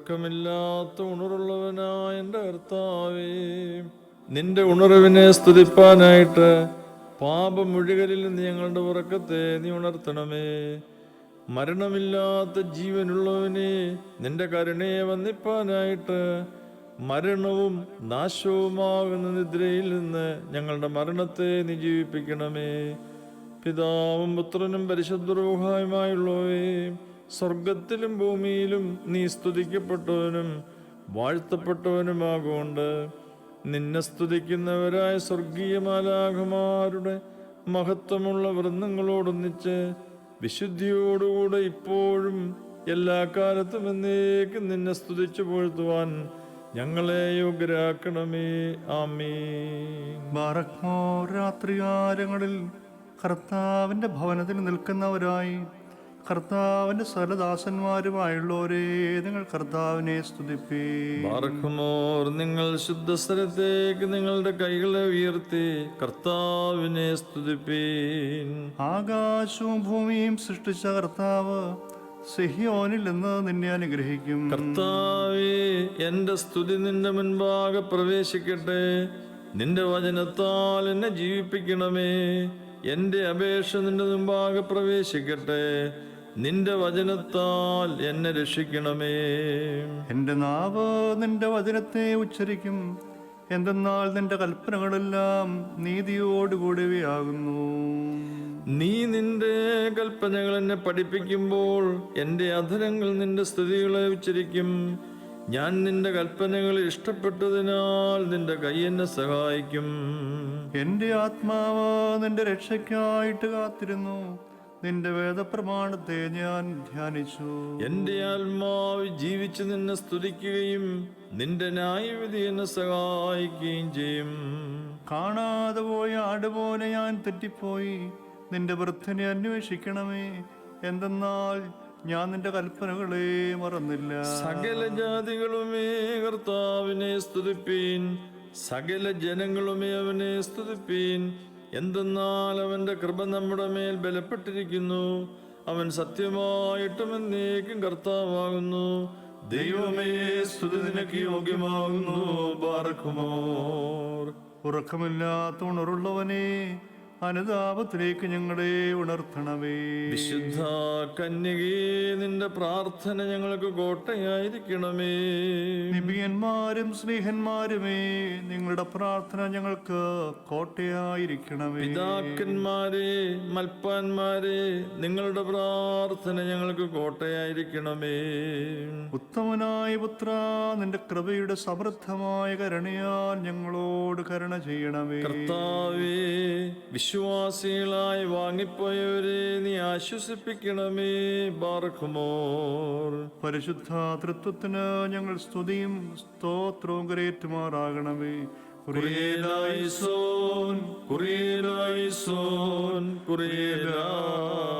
ഉറക്കമില്ലാത്ത ഉണർവുള്ളവനായ എൻ്റെ കർത്താവേ, നിന്റെ ഉണർവിനെ സ്തുതിപ്പാനായിട്ട് പാപമൊഴികളിൽ നിന്ന് ഞങ്ങളുടെ ഉറക്കത്തെ നീ ഉണർത്തണമേ. മരണമില്ലാത്ത ജീവനുള്ളവനെ, നിന്റെ കരുണയെ വന്ദിപ്പാനായിട്ട് മരണവും നാശവുമാകുന്ന നിദ്രയിൽ നിന്ന് ഞങ്ങളുടെ മരണത്തെ നീ ജീവിപ്പിക്കണമേ. പിതാവും പുത്രനും പരിശുദ്ധ റൂഹായുമായുള്ളവേ, സ്വർഗത്തിലും ഭൂമിയിലും നീ സ്തുതിക്കപ്പെട്ടവനും വാഴ്ത്തപ്പെട്ടവനുമാകൊണ്ട് നിന്നെ സ്തുതിക്കുന്നവരായ സ്വർഗീയ മാലാഖമാരുടെ മഹത്വമുള്ള വൃന്ദങ്ങളോടൊന്നിച്ച് വിശുദ്ധിയോടുകൂടെ ഇപ്പോഴും എല്ലാ കാലത്തും എന്നേക്കും നിന്നെ സ്തുതിച്ചു പുകഴ്ത്തുവാൻ ഞങ്ങളെ യോഗ്യരാക്കണമേ. ആമീൻ. ബാറക്മോർ രാത്രികാലങ്ങളിൽ കർത്താവിൻ്റെ ഭവനത്തിൽ നിൽക്കുന്നവരായി കർത്താവിൻ്റെ സകലദാസന്മാരുമായുള്ളവരെ, നിങ്ങൾ കർത്താവിനെ സ്തുതിപ്പീൻ. ബാറക്മോർ, നിങ്ങൾ ശുദ്ധസ്ഥലത്തേക്ക് നിങ്ങളുടെ കൈകളെ ഉയർത്തി കർത്താവിനെ സ്തുതിപ്പീൻ. ആകാശവും ഭൂമിയും സൃഷ്ടിച്ച കർത്താവ് സിഹിയോനിൽ നിന്ന് നിന്നെ അനുഗ്രഹിക്കും. കർത്താവേ, എന്റെ സ്തുതി നിന്റെ മുൻപാകെ പ്രവേശിക്കട്ടെ. നിന്റെ വചനത്താൽ എന്നെ ജീവിപ്പിക്കണമേ. എന്റെ അപേക്ഷ നിന്റെ മുൻപാകെ പ്രവേശിക്കട്ടെ. നിന്റെ വചനത്താൽ എന്നെ രക്ഷിക്കണമേ. എന്റെ നാവ് നിന്റെ വചനത്തെ ഉച്ചരിക്കും. എന്തെന്നാൽ നിന്റെ കൽപ്പനകളെല്ലാം നീതിയോടുകൂടിയവയാകുന്നു. നീ നിന്റെ കൽപ്പനകൾ എന്നെ പഠിപ്പിക്കുമ്പോൾ എൻ്റെ അധരങ്ങൾ നിന്റെ സ്തുതികളെ ഉച്ചരിക്കും. ഞാൻ നിന്റെ കൽപ്പനകൾ ഇഷ്ടപ്പെട്ടതിനാൽ നിന്റെ കൈ എന്നെ സഹായിക്കും. എന്റെ ആത്മാവ് നിന്റെ രക്ഷയ്ക്കായിട്ട് കാത്തിരുന്നു. നിന്റെ വേദപ്രമാണത്തെ ഞാൻ ധ്യാനിച്ചു. എന്റെ ആത്മാവ് ജീവിച്ച് നിന്നെ സ്തുതിക്കുകയും നിന്റെ ന്യായവിധി എന്നെ സഹായിക്കുകയും ചെയ്യും. കാണാതെ പോയ ആടുപോലെ ഞാൻ തെറ്റിപ്പോയി. നിന്റെ വൃദ്ധനെ അന്വേഷിക്കണമേ. എന്തെന്നാൽ ഞാൻ നിന്റെ കൽപ്പനകളെ മറന്നില്ല. സകല ജാതികളുമേ കർത്താവിനെ സ്തുതിപ്പീൻ. സകല ജനങ്ങളുമേ അവനെ സ്തുതിപ്പീൻ. എന്തെന്നാൽ അവന്റെ കൃപ നമ്മുടെ മേൽ ബലപ്പെട്ടിരിക്കുന്നു. അവൻ സത്യമായിട്ടും എന്നേക്കും കർത്താവാകുന്നു. ദൈവമേ, സ്തുതി നിനക്ക് യോഗ്യമാകുന്നു. ബാറക്കുമോർ. ഉറക്കമില്ലാത്ത ഉണർവുള്ളവനെ, അനുതാപത്തിലേക്ക് ഞങ്ങളെ ഉണർത്തണമേ. വിശുദ്ധ കന്യകേ, നിന്റെ പ്രാർത്ഥന ഞങ്ങൾക്ക് കോട്ടയായിരിക്കണമേ. നിബിയന്മാരും സ്നേഹന്മാരുമേ, നിങ്ങളുടെ പ്രാർത്ഥന ഞങ്ങൾക്ക് കോട്ടയായിരിക്കണമേ. പിതാക്കന്മാരെ, മൽപ്പാന്മാരെ, നിങ്ങളുടെ പ്രാർത്ഥന ഞങ്ങൾക്ക് കോട്ടയായിരിക്കണമേ. ഉത്തമനായ പുത്ര, നിന്റെ കൃപയുടെ സമൃദ്ധമായ കരുണയാൽ ഞങ്ങളോട് കരുണ ചെയ്യണമേ. കർത്താവേ, വിശ്വാസികളായി വാങ്ങിപ്പോയവരെ നീ ആശ്വസിപ്പിക്കണമേ. ബാറക്കുമോർ. പരിശുദ്ധ തൃത്വത്തിന് ഞങ്ങൾ സ്തുതിയും സ്തോത്രവും കരേറ്റുമാറാകണമേ. കുറിയേലായിസോൻ, കുറിയേലായിസോൻ, കുറിയേലായിസോൻ.